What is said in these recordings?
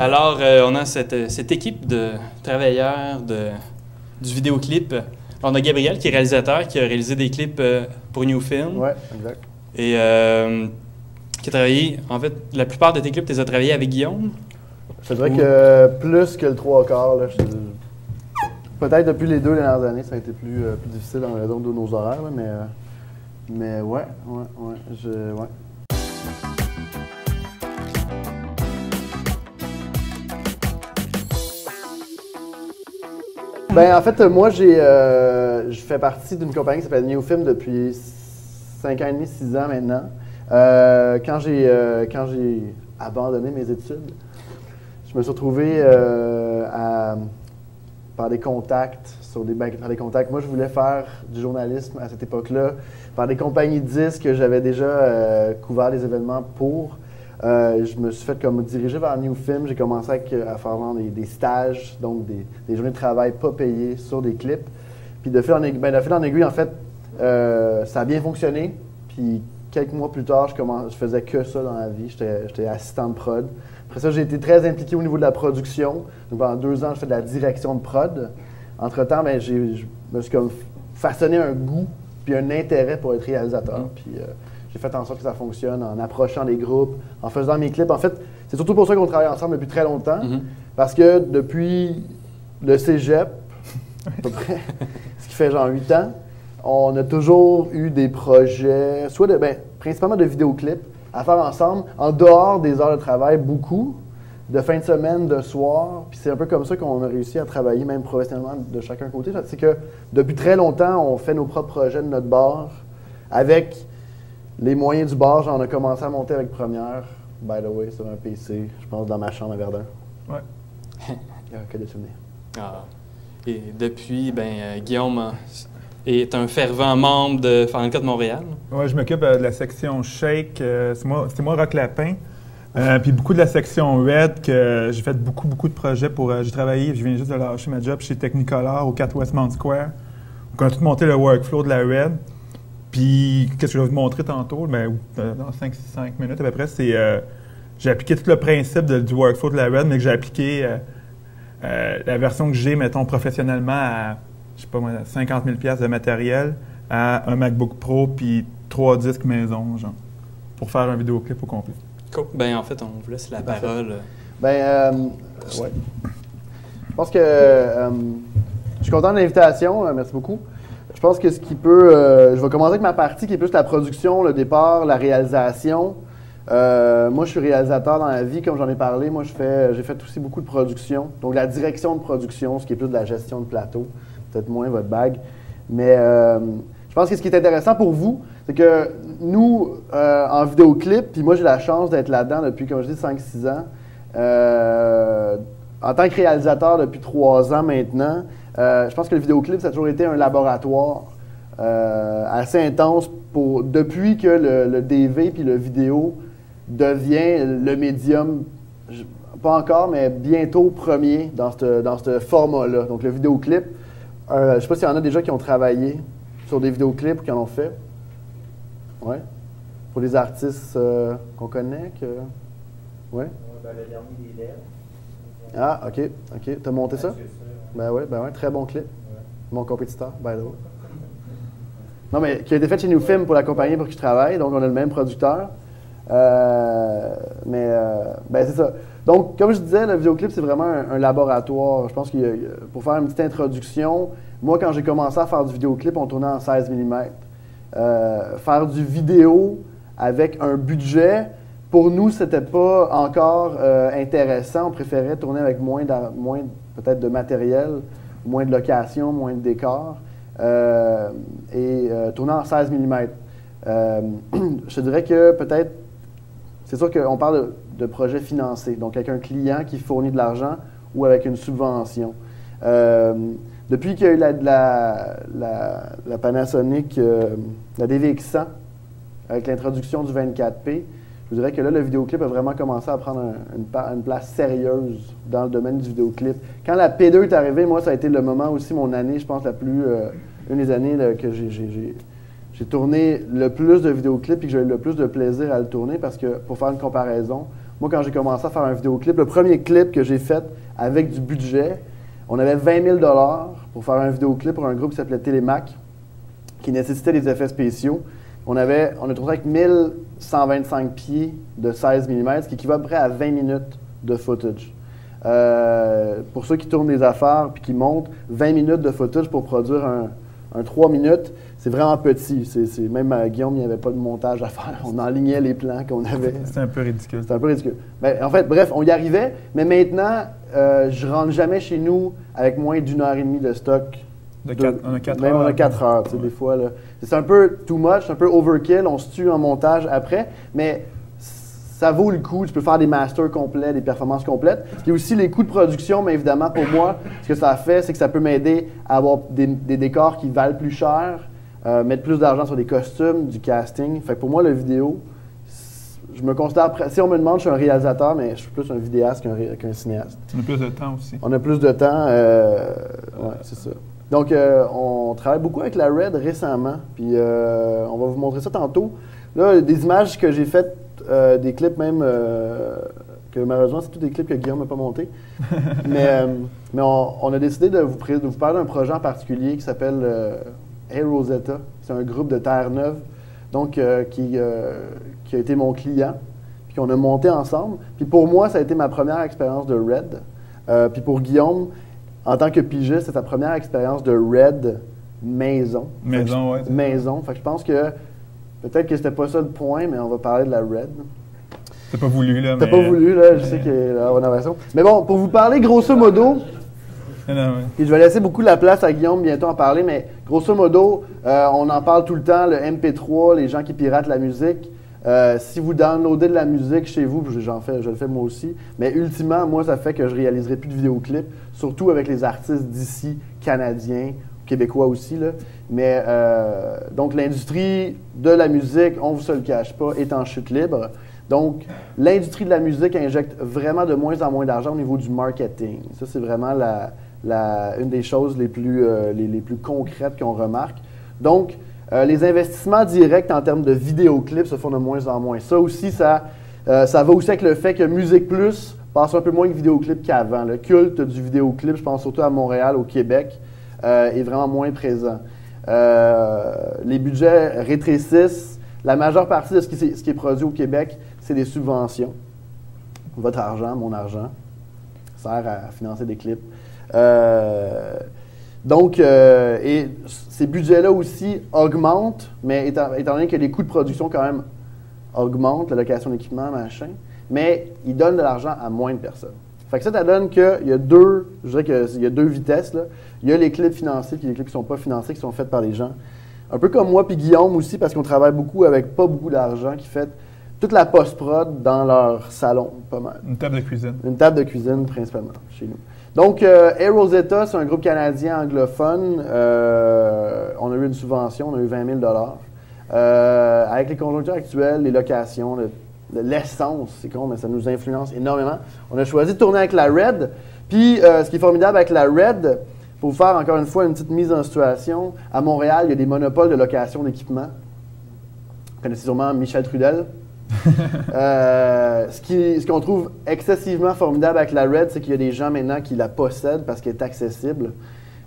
Alors, on a cette équipe de travailleurs du vidéoclip. On a Gabriel qui est réalisateur, qui a réalisé des clips pour New Film. Oui, exact. Et qui a travaillé, en fait, la plupart de tes clips, tu les as travaillés avec Guillaume? Je te dirais que plus que le 3/4, là, peut-être depuis les 2 dernières années, ça a été plus difficile en raison de nos horaires, là, mais ouais. Ben, en fait, moi, je fais partie d'une compagnie qui s'appelle New Film depuis 5 ans et demi, 6 ans maintenant. Quand j'ai abandonné mes études, je me suis retrouvé par des contacts, Moi, je voulais faire du journalisme à cette époque-là, par des compagnies de disques que j'avais déjà couvert des événements pour. Je me suis fait comme diriger vers New Film. J'ai commencé à faire des stages, donc des journées de travail pas payées sur des clips. Puis de fil en aiguille, en fait, ça a bien fonctionné. Puis quelques mois plus tard, je faisais que ça dans la vie. J'étais assistant de prod. Après ça, j'ai été très impliqué au niveau de la production. Donc pendant 2 ans, je fais de la direction de prod. Entre-temps, ben, je me suis comme façonné un goût puis un intérêt pour être réalisateur. Puis j'ai fait en sorte que ça fonctionne en approchant les groupes, en faisant mes clips. En fait, c'est surtout pour ça qu'on travaille ensemble depuis très longtemps. Parce que depuis le cégep, à peu près, ce qui fait genre 8 ans, on a toujours eu des projets, principalement de vidéoclips, à faire ensemble, en dehors des heures de travail, beaucoup, de fin de semaine, de soir. Puis c'est un peu comme ça qu'on a réussi à travailler, même professionnellement, de chacun côté. C'est que depuis très longtemps, on fait nos propres projets de notre bar, avec les moyens du bar. Genre, on a commencé à monter avec Première, by the way, sur un PC, je pense, dans ma chambre à Verdun. Ouais. Il y a que des souvenirs. Ah. Et depuis, Guillaume est un fervent membre de Final Cut Montréal. Oui, je m'occupe de la section Shake. C'est moi, Rock Lapin. Puis beaucoup de la section Red, que j'ai fait beaucoup de projets pour. J'ai travaillé, je viens juste de lâcher ma job chez Technicolor au 4 Westmount Square. On a tout monté le workflow de la Red. Puis, qu'est-ce que je vais vous montrer tantôt, dans 5 minutes à peu près, c'est. J'ai appliqué tout le principe du workflow de la Red, mais que j'ai appliqué la version que j'ai, mettons, professionnellement à, je sais pas moi, 50 000 $ de matériel, à un MacBook Pro, puis 3 disques maison, genre, pour faire un vidéoclip au complet. Cool. Ben, en fait, on vous laisse la parole. Ouais. Je pense que je suis content de l'invitation. Merci beaucoup. Je pense que ce qui peut... je vais commencer avec ma partie qui est plus la production, le départ, la réalisation. Moi, je suis réalisateur dans la vie, comme j'en ai parlé. Moi, j'ai fait aussi beaucoup de production. Donc, la direction de production, ce qui est plus de la gestion de plateau. Peut-être moins votre bague. Mais je pense que ce qui est intéressant pour vous, c'est que nous, en vidéoclip, puis moi, j'ai la chance d'être là-dedans depuis, comme je dis, 5-6 ans. En tant que réalisateur depuis 3 ans maintenant, je pense que le vidéoclip, ça a toujours été un laboratoire assez intense depuis que le DV puis le vidéo devient le médium, pas encore, mais bientôt premier dans ce format-là. Donc le vidéoclip, je ne sais pas s'il y en a déjà qui ont travaillé sur des vidéoclips ou qui en ont fait. Oui. Pour des artistes qu'on connaît. Oui. Le dernier des Lèvres. Ah, OK. T'as monté ça? Ben ouais, très bon clip. Mon compétiteur, by the way. Non, mais qui a été fait chez New Film pour la compagnie pour qui je travaille, donc on a le même producteur. C'est ça. Donc, comme je disais, le vidéoclip, c'est vraiment un laboratoire. Je pense que pour faire une petite introduction, moi, quand j'ai commencé à faire du vidéoclip, on tournait en 16 mm. Faire du vidéo avec un budget, pour nous, c'était pas encore intéressant. On préférait tourner avec moins peut-être de matériel, moins de location, moins de décors, et tourner en 16 mm. Je te dirais que peut-être, c'est sûr qu'on parle de projets financés, donc avec un client qui fournit de l'argent ou avec une subvention. Depuis qu'il y a eu la Panasonic, la DVX100, avec l'introduction du 24p, je dirais que là, le vidéoclip a vraiment commencé à prendre une place sérieuse dans le domaine du vidéoclip. Quand la P2 est arrivée, moi, ça a été le moment aussi, mon année, je pense, une des années là, que j'ai tourné le plus de vidéoclips et que j'ai eu le plus de plaisir à le tourner parce que, pour faire une comparaison, Moi, quand j'ai commencé à faire un vidéoclip, le premier clip que j'ai fait avec du budget, on avait 20 000 $ pour faire un vidéoclip pour un groupe qui s'appelait Télémac, qui nécessitait des effets spéciaux. On a trouvé avec 1125 pieds de 16 mm, ce qui équivaut à peu près à 20 minutes de footage. Pour ceux qui tournent des affaires puis qui montent, 20 minutes de footage pour produire un 3 minutes, c'est vraiment petit. Même Guillaume, il n'y avait pas de montage à faire. On enlignait les plans qu'on avait. C'était un peu ridicule. C'était un peu ridicule. Ben, en fait, bref, on y arrivait, mais maintenant, je rentre jamais chez nous avec moins d'1 heure et demie de stock. On a 4 même heures. on a 4 heures, tu sais, des fois. C'est un peu too much, un peu overkill. On se tue en montage après, mais ça vaut le coup. Tu peux faire des masters complets, des performances complètes. Il y a aussi les coûts de production, mais évidemment, pour moi, ce que ça fait, c'est que ça peut m'aider à avoir des décors qui valent plus cher, mettre plus d'argent sur des costumes, du casting. Fait que pour moi, le vidéo, je me considère... Si on me demande, je suis un réalisateur, mais je suis plus un vidéaste qu'un cinéaste. On a plus de temps aussi. On a plus de temps, ouais, c'est ça. Donc, on travaille beaucoup avec la Red récemment, puis on va vous montrer ça tantôt. Là, des images que j'ai faites, des clips même, que malheureusement, c'est tous des clips que Guillaume n'a pas montés. mais on a décidé de vous parler d'un projet en particulier qui s'appelle Hey Rosetta. C'est un groupe de Terre-Neuve, donc qui a été mon client, puis qu'on a monté ensemble. Puis pour moi, ça a été ma première expérience de Red. Puis pour Guillaume, en tant que pigiste, c'est sa première expérience de Red maison. Maison, oui. Maison. Fait que je pense que peut-être que c'était pas ça le point, mais on va parler de la Red. T'as pas voulu, là. T'as pas voulu, là. Je sais qu'il y a la rénovation. Mais bon, pour vous parler grosso modo, puis je vais laisser beaucoup de la place à Guillaume bientôt en parler, mais grosso modo, on en parle tout le temps, le MP3, les gens qui piratent la musique. Si vous downloadez de la musique chez vous, je le fais moi aussi, mais ultimement, moi, ça fait que je réaliserai plus de vidéoclips, surtout avec les artistes d'ici, canadiens, québécois aussi, là. Mais donc, l'industrie de la musique, on ne vous se le cache pas, est en chute libre. Donc, l'industrie de la musique injecte vraiment de moins en moins d'argent au niveau du marketing. Ça, c'est vraiment une des choses les plus concrètes qu'on remarque. Donc, les investissements directs en termes de vidéoclips se font de moins en moins. Ça aussi, ça va aussi avec le fait que Musique Plus passe un peu moins de vidéoclips qu'avant. Le culte du vidéoclip, je pense surtout à Montréal, au Québec, est vraiment moins présent. Les budgets rétrécissent. La majeure partie de ce qui est produit au Québec, c'est des subventions. Votre argent, mon argent, sert à financer des clips. Donc, et ces budgets-là aussi augmentent, mais étant donné que les coûts de production quand même augmentent, la location d'équipement, machin, mais ils donnent de l'argent à moins de personnes. Fait que ça donne qu'il y a deux vitesses, là. Il y a les clips financés puis les clips qui ne sont pas financés, qui sont faits par les gens. Un peu comme moi puis Guillaume aussi, parce qu'on travaille beaucoup avec pas beaucoup d'argent, qui fait toute la post-prod dans leur salon, pas mal. Une table de cuisine. Une table de cuisine, principalement, chez nous. Donc, Hey Rosetta, c'est un groupe canadien anglophone. On a eu une subvention, on a eu 20 000 $. Avec les conjonctures actuelles, les locations, l'essence, c'est con, mais ça nous influence énormément. On a choisi de tourner avec la Red. Puis, ce qui est formidable avec la Red, pour vous faire encore une fois une petite mise en situation, à Montréal, il y a des monopoles de location d'équipement. Vous connaissez sûrement Michel Trudel. Ce qu'on trouve excessivement formidable avec la Red, c'est qu'il y a des gens maintenant qui la possèdent parce qu'elle est accessible.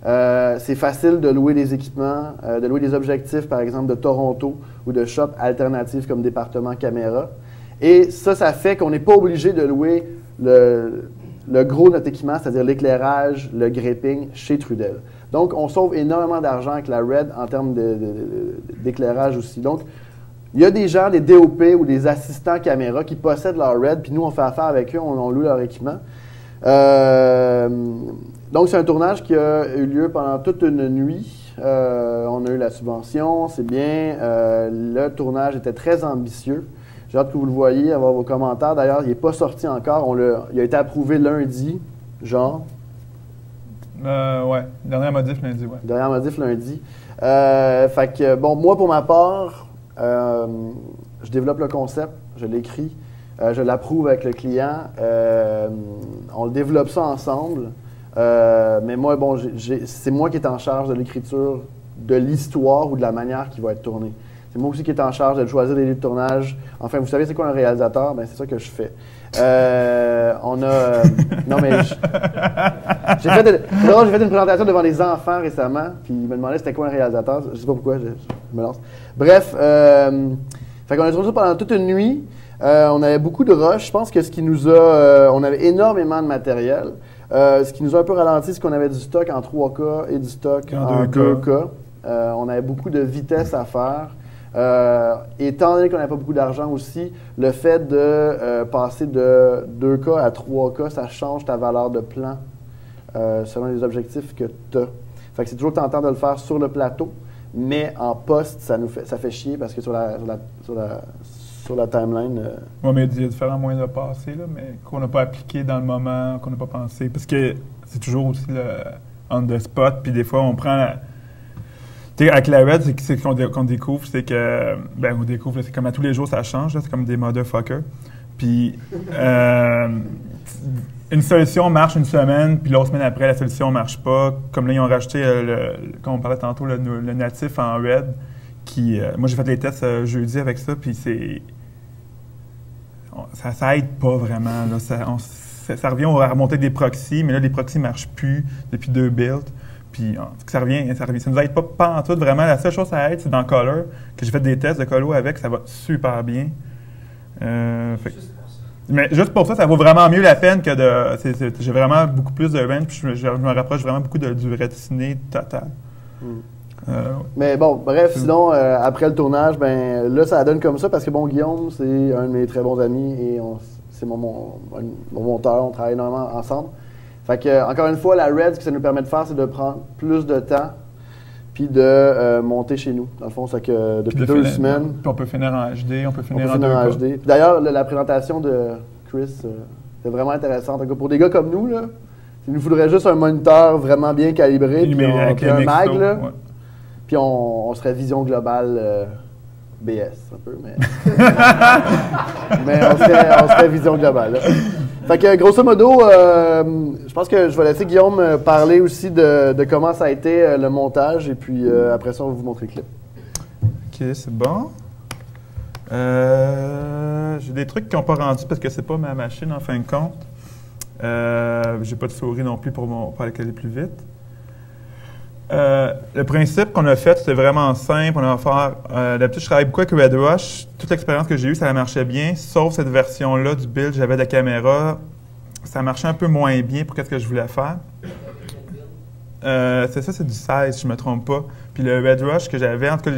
C'est facile de louer des équipements, de louer des objectifs, par exemple, de Toronto ou de shops alternatifs comme Département Caméra. Et ça fait qu'on n'est pas obligé de louer le gros de notre équipement, c'est-à-dire l'éclairage, le gripping, chez Trudel. Donc, on sauve énormément d'argent avec la Red en termes d'éclairage aussi. Donc, il y a des gens, des DOP ou des assistants caméra qui possèdent leur Red, puis nous, on fait affaire avec eux, on loue leur équipement. Donc, c'est un tournage qui a eu lieu pendant toute une nuit. On a eu la subvention, c'est bien. Le tournage était très ambitieux. J'ai hâte que vous le voyez, avoir vos commentaires. D'ailleurs, il n'est pas sorti encore. Il a été approuvé lundi, genre. Ouais. Dernière modif lundi, ouais. Dernière modif lundi. Fait que, bon, moi, pour ma part, je développe le concept, je l'écris, je l'approuve avec le client. On développe ça ensemble. Mais moi, bon, c'est moi qui est en charge de l'écriture de l'histoire ou de la manière qui va être tournée. C'est moi aussi qui est en charge de choisir des lieux de tournage. Enfin, vous savez c'est quoi un réalisateur? Ben, c'est ça que je fais. Non, mais j'ai fait une présentation devant des enfants récemment, puis ils me demandaient c'était quoi un réalisateur. Je sais pas pourquoi, je me lance. Bref, fait qu'on a tourné ça pendant toute une nuit. On avait beaucoup de rush. Je pense que ce qui nous a... on avait énormément de matériel. Ce qui nous a un peu ralenti, c'est qu'on avait du stock en 3K et du stock en 2K. On avait beaucoup de vitesse à faire. Étant donné qu'on n'avait pas beaucoup d'argent aussi, le fait de passer de 2K à 3K, ça change ta valeur de plan selon les objectifs que tu as. Fait que c'est toujours tentant de le faire sur le plateau, mais en post, ça fait chier parce que sur la timeline... Oui, mais il y a différents moyens de passer, là, mais qu'on n'a pas appliqué dans le moment, qu'on n'a pas pensé. Parce que c'est toujours aussi le on the spot, puis des fois, on prend la... Avec la Red, c'est qu'on découvre, c'est que... Ben, on découvre, c'est comme à tous les jours, ça change, là, c'est comme des motherfuckers. Puis, une solution marche une semaine, puis l'autre semaine après, la solution ne marche pas. Comme là, ils ont rajouté, comme on parlait tantôt, le natif en Red, qui... moi, j'ai fait les tests jeudi avec ça, puis c'est... Ça aide pas vraiment, là. Ça revient à remonter des proxys, mais là, les proxys ne marchent plus depuis 2 builds. Puis ça revient. Ça nous aide pas en tout vraiment. La seule chose que ça aide, c'est dans Color, que j'ai fait des tests de Colo avec, ça va super bien. Mais juste pour ça, ça vaut vraiment mieux la peine que de... j'ai vraiment beaucoup plus de range, puis je me rapproche vraiment beaucoup du Retiné total. Mais bon, bref, sinon, après le tournage, ben là, ça donne comme ça, parce que bon, Guillaume, c'est un de mes très bons amis, et c'est mon monteur, on travaille énormément ensemble. Fait que, encore une fois, la Red, ce que ça nous permet de faire, c'est de prendre plus de temps puis de monter chez nous. Dans le fond, c'est que depuis 2 semaines... Puis on peut finir en HD, on peut finir en 2K. D'ailleurs, la présentation de Chris était vraiment intéressante. En tout cas, pour des gars comme nous, là, il nous faudrait juste un moniteur vraiment bien calibré puis un mag, là, ouais. Puis on serait vision globale BS, un peu, mais... mais on serait vision globale, là. Fait que, grosso modo, je pense que je vais laisser Guillaume parler aussi de comment ça a été le montage, et puis après ça, on va vous montrer le clip. OK, c'est bon. J'ai des trucs qui n'ont pas rendu parce que c'est pas ma machine, en fin de compte. J'ai pas de souris non plus pour aller plus vite. Le principe qu'on a fait, c'était vraiment simple. On va faire. D'habitude, je travaille beaucoup avec Red Rush. Toute l'expérience que j'ai eue, ça marchait bien, sauf cette version-là du build. J'avais de la caméra. Ça marchait un peu moins bien pour ce que je voulais faire. C'est ça, c'est du 16, si je ne me trompe pas. Puis le Red Rush que j'avais, en tout cas,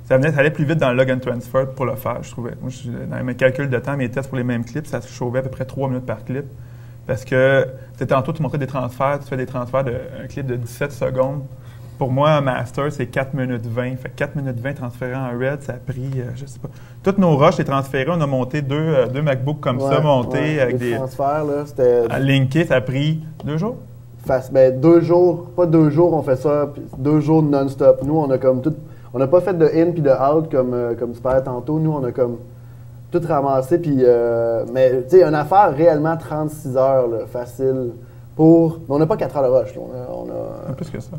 ça allait plus vite dans le log and transfer pour le faire, je trouvais. Moi, dans mes calculs de temps, mes tests pour les mêmes clips, ça se chauvait à peu près 3 minutes par clip. Parce que, tantôt, tu montrais des transferts, tu fais des transferts d'un clip de 17 secondes. Pour moi, un master, c'est 4 minutes 20. Fait que 4 minutes 20 transférés en Red, ça a pris, je sais pas. Toutes nos rushs, les transférés, on a monté deux MacBooks comme ça, montés avec des transferts, là, c'était... À linker, ça a pris 2 jours? Ben, 2 jours, pas 2 jours, on fait ça, puis 2 jours non-stop. Nous, on a comme tout... On n'a pas fait de in puis de out comme tu parlais tantôt. Nous, on a comme tout ramassé, puis... mais, tu sais, une affaire réellement 36 heures, là, facile, pour... On n'a pas 4 heures de rush, là. On a... Plus que ça.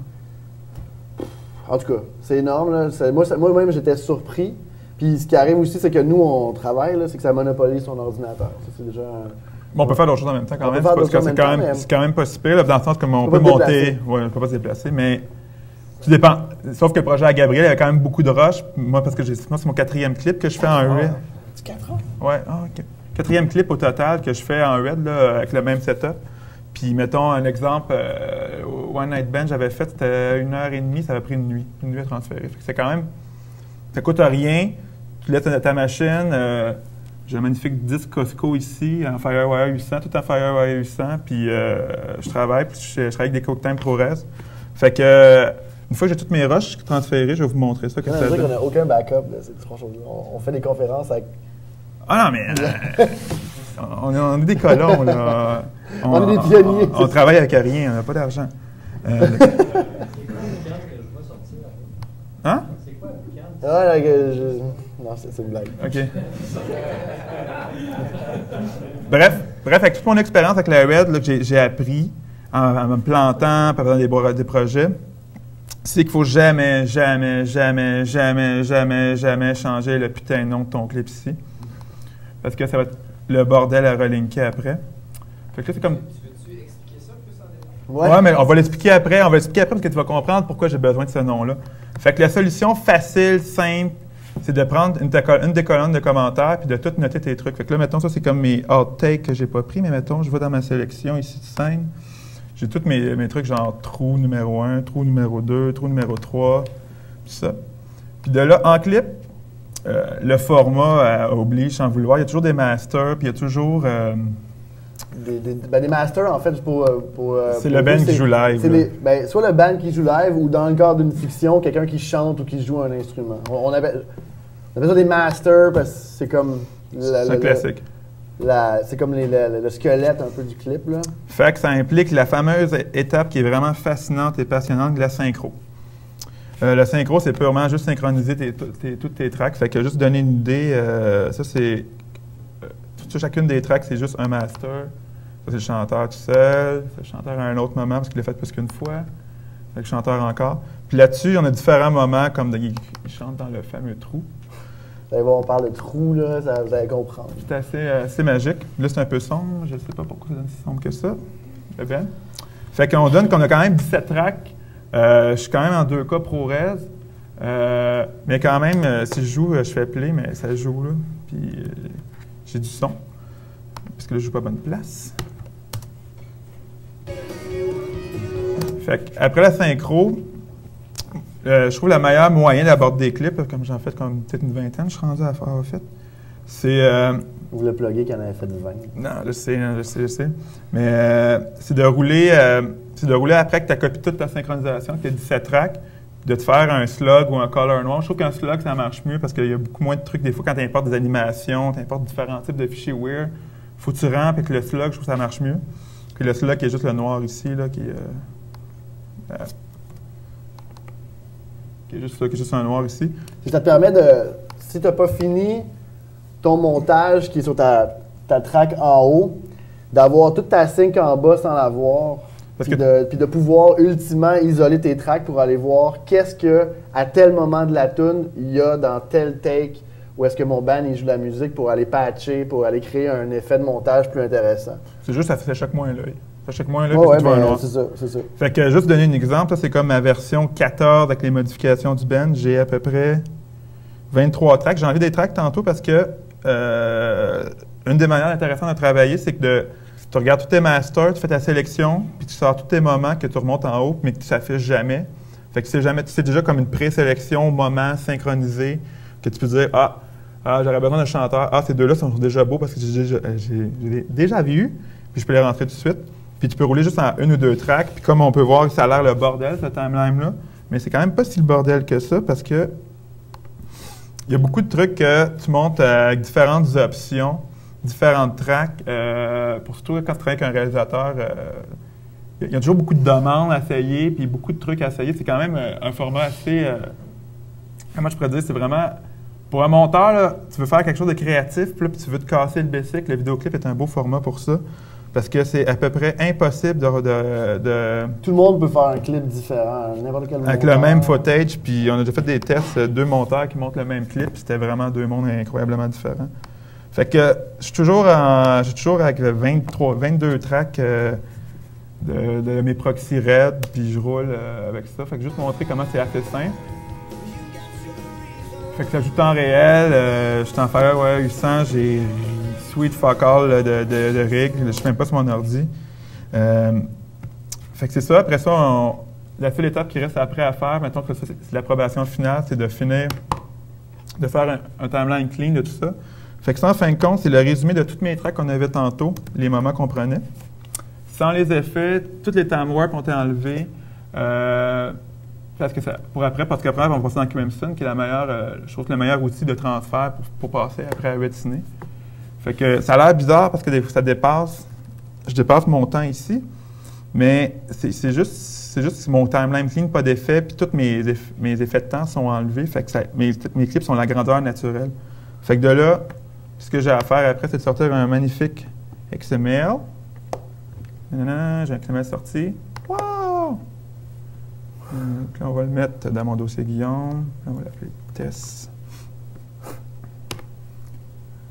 En tout cas, c'est énorme, là. Moi-même, j'étais surpris. Puis ce qui arrive aussi, c'est que nous, on travaille, là, c'est que ça monopolise son ordinateur. Ça, c'est déjà... Bon, on peut faire d'autres choses en même temps quand même. C'est quand même pas si pire, dans le sens que on peut monter... Oui, on peut pas se déplacer, mais... Tout dépend. Sauf que le projet à Gabriel, il y avait quand même beaucoup de rush. Moi, parce que moi, c'est mon 4e clip que je fais en Red. C'est 4 ans? Oui, OK. 4e clip au total que je fais en Red, là, avec le même setup. Puis, mettons un exemple, One Night Band, j'avais fait, c'était 1h30, ça avait pris une nuit à transférer. Fait que c'est quand même, ça coûte rien, tu laisses ta machine, j'ai un magnifique disque Costco ici, en FireWire 800, tout en FireWire 800, puis je travaille, puis je travaille avec des QuickTime ProRes. Fait que, une fois que j'ai toutes mes rushs transférées, je vais vous montrer ça. On n'a aucun backup, c'est trop chose. On fait des conférences avec... Ah non, mais... on est des colons, là. On est des pionniers. On travaille avec rien, on n'a pas d'argent. Hein? C'est quoi la boucane? Non, c'est une blague. OK. Bref, avec toute mon expérience avec la Red, là, que j'ai appris en me plantant, en faisant des projets, c'est qu'il faut jamais, jamais, jamais, jamais, jamais, jamais changer le putain de nom de ton clip ici. Parce que ça va être le bordel à relinker après. Fait que là, c'est comme... Tu veux-tu expliquer ça plus en détail? Ouais, mais on va l'expliquer après. On va l'expliquer après parce que tu vas comprendre pourquoi j'ai besoin de ce nom-là. Fait que la solution facile, simple, c'est de prendre une des colonnes de commentaires puis de tout noter tes trucs. Fait que là, mettons, ça, c'est comme mes outtakes que j'ai pas pris, mais mettons, je vais dans ma sélection ici de scène. J'ai tous mes trucs genre trou numéro 1, trou numéro 2, trou numéro 3, puis ça. Puis de là, en clip, le format oblige sans vouloir. Il y a toujours des masters, puis il y a toujours... des masters, en fait, c'est le band qui joue live. Soit le band qui joue live ou dans le cadre d'une fiction, quelqu'un qui chante ou qui joue un instrument. On appelle ça des masters parce que c'est comme... C'est un classique. C'est comme le squelette un peu du clip, là. Fait que ça implique la fameuse étape qui est vraiment fascinante et passionnante de la synchro. Le synchro, c'est purement juste synchroniser toutes tes tracks. Fait que juste donner une idée, ça c'est... sur chacune des tracks, c'est juste un master. Ça, c'est le chanteur tout seul. C'est le chanteur à un autre moment parce qu'il l'a fait plus qu'une fois. Fait le chanteur encore. Puis là-dessus, on a différents moments, comme il chante dans le fameux trou. Vous allez voir, on parle de trou, là, vous allez comprendre. C'est assez magique. Là, c'est un peu sombre. Je ne sais pas pourquoi ça donne si sombre que ça. C'est bien. Fait qu'on donne qu'on a quand même 17 tracks. Je suis quand même en 2K ProRes. Mais quand même, si je joue, je fais play, mais ça joue, là. Puis j'ai du son. Parce que là, je joue pas à bonne place. Fait qu'après la synchro, je trouve le meilleur moyen d'aborder des clips, comme j'en fais comme peut-être une vingtaine, je suis rendu à faire en fait. C'est. Vous le pluguez qu'il en avait fait 20. Non, je sais. Mais c'est de rouler après que tu as copié toute ta synchronisation, que tu as 17 tracks, de te faire un slug ou un color noir. Je trouve qu'un slug, ça marche mieux parce qu'il y a beaucoup moins de trucs. Des fois, quand tu importes des animations, tu importes différents types de fichiers weird, il faut que tu rampes avec le slug, je trouve que ça marche mieux. Que le slug qui est juste le noir ici, là, qui est juste un noir ici. Ça te permet de, si tu n'as pas fini ton montage qui est sur ta track en haut, d'avoir toute ta sync en bas sans la voir, puis de pouvoir ultimement isoler tes tracks pour aller voir qu'est-ce que à tel moment de la tune il y a dans tel take où est-ce que mon band il joue de la musique pour aller patcher, pour aller créer un effet de montage plus intéressant. C'est juste ça choque moins l'œil. Ça choque moins l'œil que tu vois un noir. C'est ça. Fait que juste donner un exemple, ça c'est comme ma version 14 avec les modifications du band. J'ai à peu près 23 tracks. J'ai envie des tracks tantôt parce que une des manières intéressantes de travailler, c'est que tu regardes tous tes masters, tu fais ta sélection, puis tu sors tous tes moments que tu remontes en haut, mais que tu s'affiches jamais. Fait que c'est déjà comme une présélection, moment synchronisé, que tu peux dire j'aurais besoin d'un chanteur. Ces deux-là sont déjà beaux parce que j'ai déjà vu, puis je peux les rentrer tout de suite. Puis tu peux rouler juste en une ou deux tracks, puis comme on peut voir, ça a l'air le bordel, ce timeline-là. Mais c'est quand même pas si le bordel que ça, parce que il y a beaucoup de trucs que tu montes avec différentes options, différentes tracks. Pour surtout quand tu travailles avec un réalisateur, il y a toujours beaucoup de demandes à essayer, puis beaucoup de trucs à essayer. C'est quand même un format assez... comment je pourrais dire? C'est vraiment... Pour un monteur, là, tu veux faire quelque chose de créatif, puis tu veux te casser le basic. Le vidéoclip est un beau format pour ça. Parce que c'est à peu près impossible de... Tout le monde peut faire un clip différent, n'importe quel monteur. Avec le même footage, puis on a déjà fait des tests, 2 monteurs qui montent le même clip, puis c'était vraiment 2 mondes incroyablement différents. Fait que je suis toujours avec 22 tracks de mes proxy RED, puis je roule avec ça. Fait que juste montrer comment c'est assez simple. Fait que ça joue temps réel, je suis en Firewire 800, j'ai sweet fuck all de rig, je ne suis même pas sur mon ordi. Fait que c'est ça, après ça, la seule étape qui reste après à faire, mettons que ça, c'est l'approbation finale, c'est de finir, de faire un timeline clean de tout ça. Fait que ça, en fin de compte, c'est le résumé de toutes mes tracks qu'on avait tantôt, les moments qu'on prenait. Sans les effets, toutes les time warp ont été enlevés. Parce qu'après, on va passer dans Crimson, qui est je trouve le meilleur outil de transfert pour passer après à Redsine. Fait que ça a l'air bizarre parce que je dépasse mon temps ici, mais c'est juste que mon timeline clean, pas d'effet, puis tous mes effets de temps sont enlevés, fait que mes clips sont la grandeur naturelle. Fait que de là, ce que j'ai à faire après, c'est de sortir un magnifique XML. J'ai un XML sorti. Wow! Donc là, on va le mettre dans mon dossier Guillaume. Là, on va l'appeler test.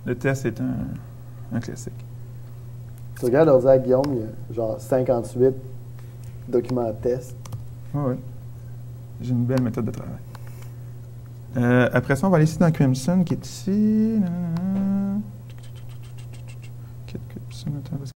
Le test est un classique. Tu regardes l'ordi à Guillaume, il y a genre 58 documents test. Oui. J'ai une belle méthode de travail. Après ça, on va aller ici dans Crimson, qui est ici. Crimson, attends,